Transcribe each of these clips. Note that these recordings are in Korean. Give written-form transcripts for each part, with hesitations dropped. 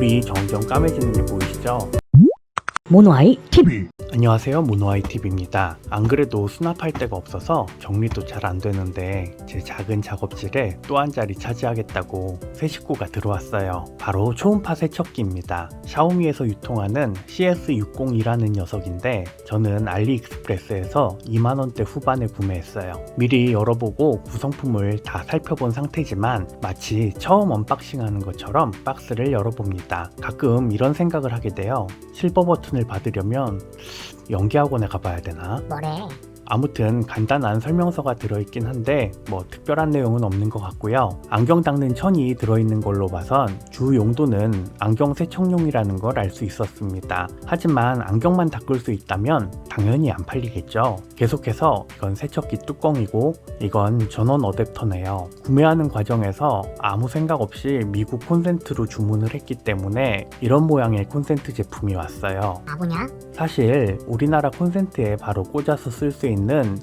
물이 점점 까매지는 게 보이시죠? 모노아이 TV. 안녕하세요, 모노아이TV입니다. 안 그래도 수납할 데가 없어서 정리도 잘 안 되는데 제 작은 작업실에 또 한 자리 차지하겠다고 새 식구가 들어왔어요. 바로 초음파 세척기입니다. 샤오미에서 유통하는 CS602라는 녀석인데 저는 알리익스프레스에서 2만원대 후반에 구매했어요. 미리 열어보고 구성품을 다 살펴본 상태지만 마치 처음 언박싱하는 것처럼 박스를 열어봅니다. 가끔 이런 생각을 하게 돼요. 실버 버튼을 받으려면 연기학원에 가봐야 되나? 뭐래? 아무튼 간단한 설명서가 들어있긴 한데 뭐 특별한 내용은 없는 것 같고요. 안경 닦는 천이 들어있는 걸로 봐선 주 용도는 안경 세척용이라는 걸 알 수 있었습니다. 하지만 안경만 닦을 수 있다면 당연히 안 팔리겠죠. 계속해서 이건 세척기 뚜껑이고 이건 전원 어댑터네요. 구매하는 과정에서 아무 생각 없이 미국 콘센트로 주문을 했기 때문에 이런 모양의 콘센트 제품이 왔어요. 바보냐? 사실 우리나라 콘센트에 바로 꽂아서 쓸 수 있는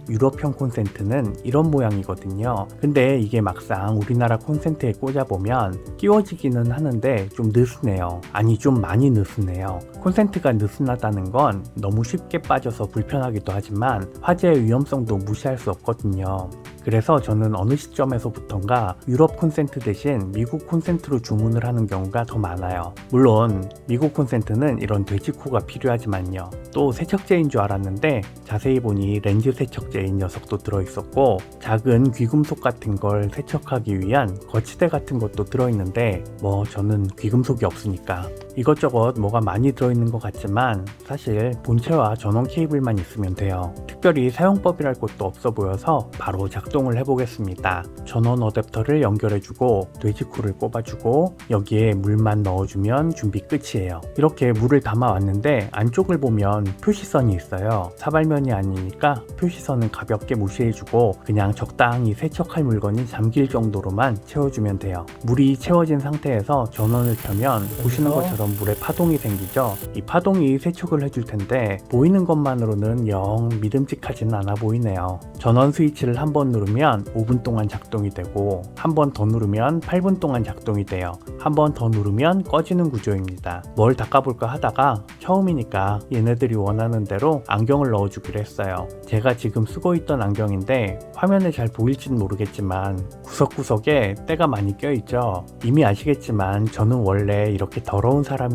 유럽형 콘센트는 이런 모양이거든요. 근데 이게 막상 우리나라 콘센트에 꽂아보면 끼워지기는 하는데 좀 느슨해요. 아니 좀 많이 느슨해요. 콘센트가 느슨하다는 건 너무 쉽게 빠져서 불편하기도 하지만 화재의 위험성도 무시할 수 없거든요. 그래서 저는 어느 시점에서부턴가 유럽 콘센트 대신 미국 콘센트로 주문을 하는 경우가 더 많아요. 물론 미국 콘센트는 이런 돼지코가 필요하지만요. 또 세척제인 줄 알았는데 자세히 보니 렌즈 세척제인 녀석도 들어있었고 작은 귀금속 같은 걸 세척하기 위한 거치대 같은 것도 들어있는데 뭐 저는 귀금속이 없으니까 이것저것 뭐가 많이 들어있는 것 같지만 사실 본체와 전원 케이블만 있으면 돼요. 특별히 사용법이랄 것도 없어 보여서 바로 작동을 해보겠습니다. 전원 어댑터를 연결해주고 돼지코를 꼽아주고 여기에 물만 넣어주면 준비 끝이에요. 이렇게 물을 담아왔는데 안쪽을 보면 표시선이 있어요. 사발면이 아니니까 표시선은 가볍게 무시해주고 그냥 적당히 세척할 물건이 잠길 정도로만 채워주면 돼요. 물이 채워진 상태에서 전원을 켜면 보시는 것처럼 물에 파동이 생기죠. 이 파동이 세척을 해줄 텐데 보이는 것만으로는 영 믿음직하지는 않아 보이네요. 전원 스위치를 한번 누르면 5분 동안 작동이 되고 한 번 더 누르면 8분 동안 작동이 돼요. 한 번 더 누르면 꺼지는 구조입니다. 뭘 닦아볼까 하다가 처음이니까 얘네들이 원하는 대로 안경을 넣어주기로 했어요. 제가 지금 쓰고 있던 안경인데 화면에 잘 보일지는 모르겠지만 구석구석에 때가 많이 껴있죠. 이미 아시겠지만 저는 원래 이렇게 더러운 사람이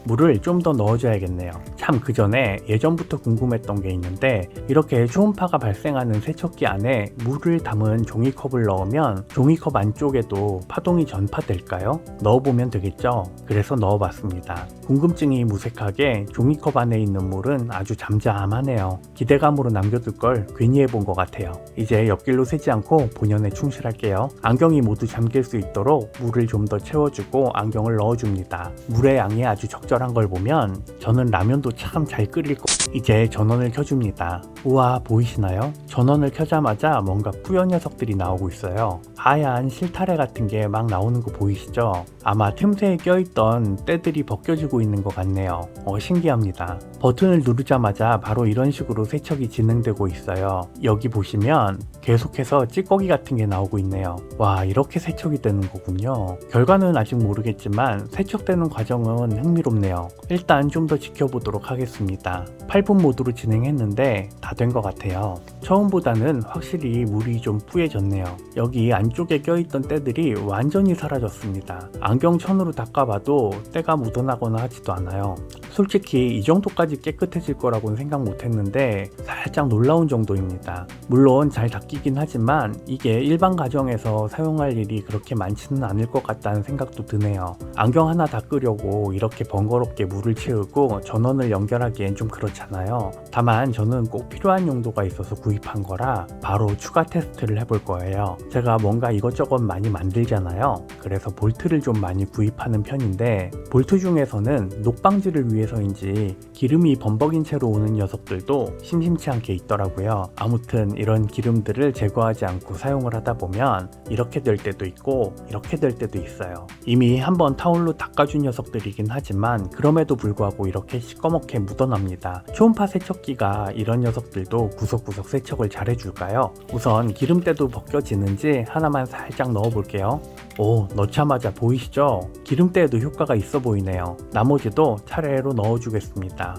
물을 좀 더 넣어줘야겠네요. 참 그 전에 예전부터 궁금했던 게 있는데 이렇게 초음파가 발생하는 세척기 안에 물을 담은 종이컵을 넣으면 종이컵 안쪽에도 파동이 전파될까요? 넣어보면 되겠죠? 그래서 넣어봤습니다. 궁금증이 무색하게 종이컵 안에 있는 물은 아주 잠잠하네요. 기대감으로 남겨둘 걸 괜히 해본 것 같아요. 이제 옆길로 새지 않고 본연에 충실할게요. 안경이 모두 잠길 수 있도록 물을 좀 더 채워주고 안경을 넣어줍니다. 물의 양이 아주 적절한 걸 보면 저는 라면도 참 잘 끓일 거. 이제 전원을 켜줍니다. 우와, 보이시나요? 전원을 켜자마자 뭔가 뿌연 녀석들이 나오고 있어요. 하얀 실타래 같은 게 막 나오는 거 보이시죠? 아마 틈새에 껴있던 때들이 벗겨지고 있는 것 같네요. 신기합니다. 버튼을 누르자마자 바로 이런 식으로 세척이 진행되고 있어요. 여기 보시면 계속해서 찌꺼기 같은 게 나오고 있네요. 와, 이렇게 세척이 되는 거군요. 결과는 아직 모르겠지만 세척되는 과정은 흥미롭네요. 일단 좀 더 지켜보도록 하겠습니다. 8분 모드로 진행했는데 다 된 것 같아요. 처음보다는 확실히 물이 좀 뿌얘졌네요. 여기 안쪽에 껴있던 때들이 완전히 사라졌습니다. 안경천으로 닦아봐도 때가 묻어나거나 하지도 않아요. 솔직히 이 정도까지 깨끗해질 거라고는 생각 못했는데 살짝 놀라운 정도입니다. 물론 잘 닦이긴 하지만 이게 일반 가정에서 사용할 일이 그렇게 많지는 않을 것 같다는 생각도 드네요. 안경 하나 닦으려고 이렇게 번거롭게 물을 채우고 전원을 연결하기엔 좀 그렇잖아요. 다만 저는 꼭 필요한 용도가 있어서 구입한 거라 바로 추가 테스트를 해볼 거예요. 제가 뭔가 이것저것 많이 만들잖아요. 그래서 볼트를 좀 많이 구입하는 편인데 볼트 중에서는 녹방지를 위해서인지 기름이 범벅인 채로 오는 녀석들도 심심치 않게 있더라고요. 아무튼 이런 기름들을 제거하지 않고 사용을 하다 보면 이렇게 될 때도 있고 이렇게 될 때도 있어요. 이미 한번 타올로 닦아준 녀석들이긴 하지만 그럼에도 불구하고 이렇게 시꺼멓게 묻어납니다. 초음파 세척기가 이런 녀석들도 구석구석 세척을 잘 해줄까요? 우선 기름때도 벗겨지는지 하나만 살짝 넣어 볼게요. 오, 넣자마자 보이시죠? 기름때에도 효과가 있어 보이네요. 나머지도 차례로 넣어주겠습니다.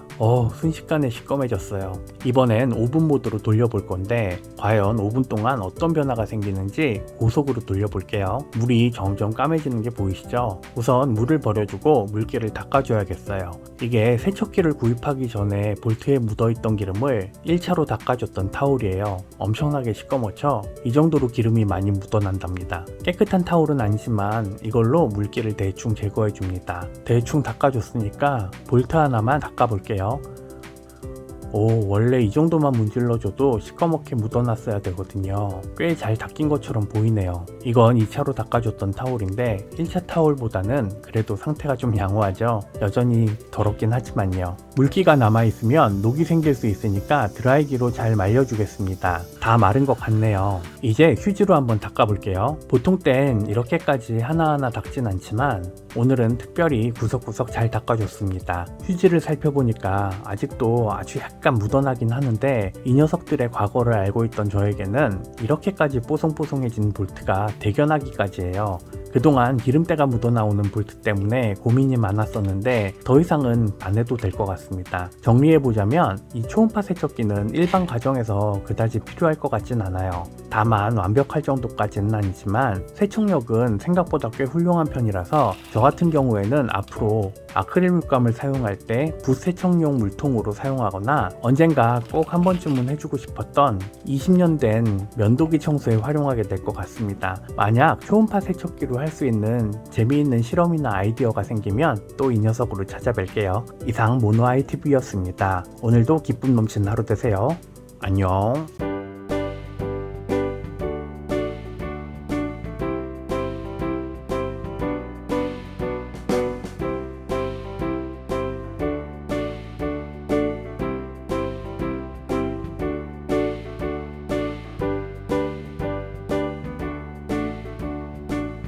순식간에 시꺼매졌어요. 이번엔 오븐 모드로 돌려볼 건데 과연 오븐 동안 어떤 변화가 생기는지 고속으로 돌려볼게요. 물이 점점 까매지는 게 보이시죠? 우선 물을 버려주고 물기를 닦아줘야겠어요. 이게 세척기를 구입하기 전에 볼트에 묻어있던 기름을 1차로 닦아줬던 타올이에요. 엄청나게 시꺼멓죠? 이 정도로 기름이 많이 묻어난답니다. 깨끗한 타올은 아니지만 이걸로 물기를 대충 제거해줍니다. 대충 닦아줬으니까 볼트 하나만 닦아볼게요. 원래 이 정도만 문질러줘도 시커멓게 묻어났어야 되거든요. 꽤 잘 닦인 것처럼 보이네요. 이건 2차로 닦아줬던 타올인데 1차 타올보다는 그래도 상태가 좀 양호하죠. 여전히 더럽긴 하지만요. 물기가 남아있으면 녹이 생길 수 있으니까 드라이기로 잘 말려주겠습니다. 다 마른 것 같네요. 이제 휴지로 한번 닦아볼게요. 보통 땐 이렇게까지 하나하나 닦진 않지만 오늘은 특별히 구석구석 잘 닦아줬습니다. 휴지를 살펴보니까 아직도 아주 약간 묻어나긴 하는데 이 녀석들의 과거를 알고 있던 저에게는 이렇게까지 뽀송뽀송해진 볼트가 대견하기까지예요. 그동안 기름때가 묻어나오는 볼트 때문에 고민이 많았었는데 더 이상은 안 해도 될 것 같습니다. 정리해보자면 이 초음파 세척기는 일반 가정에서 그다지 필요할 것 같진 않아요. 다만 완벽할 정도까지는 아니지만 세척력은 생각보다 꽤 훌륭한 편이라서 저 같은 경우에는 앞으로 아크릴 물감을 사용할 때 붓세척용 물통으로 사용하거나 언젠가 꼭 한 번쯤은 해주고 싶었던 20년 된 면도기 청소에 활용하게 될 것 같습니다. 만약 초음파 세척기로 할 수 있는 재미있는 실험이나 아이디어가 생기면 또 이 녀석으로 찾아뵐게요. 이상 모노아이TV였습니다. 오늘도 기쁨 넘치는 하루 되세요. 안녕.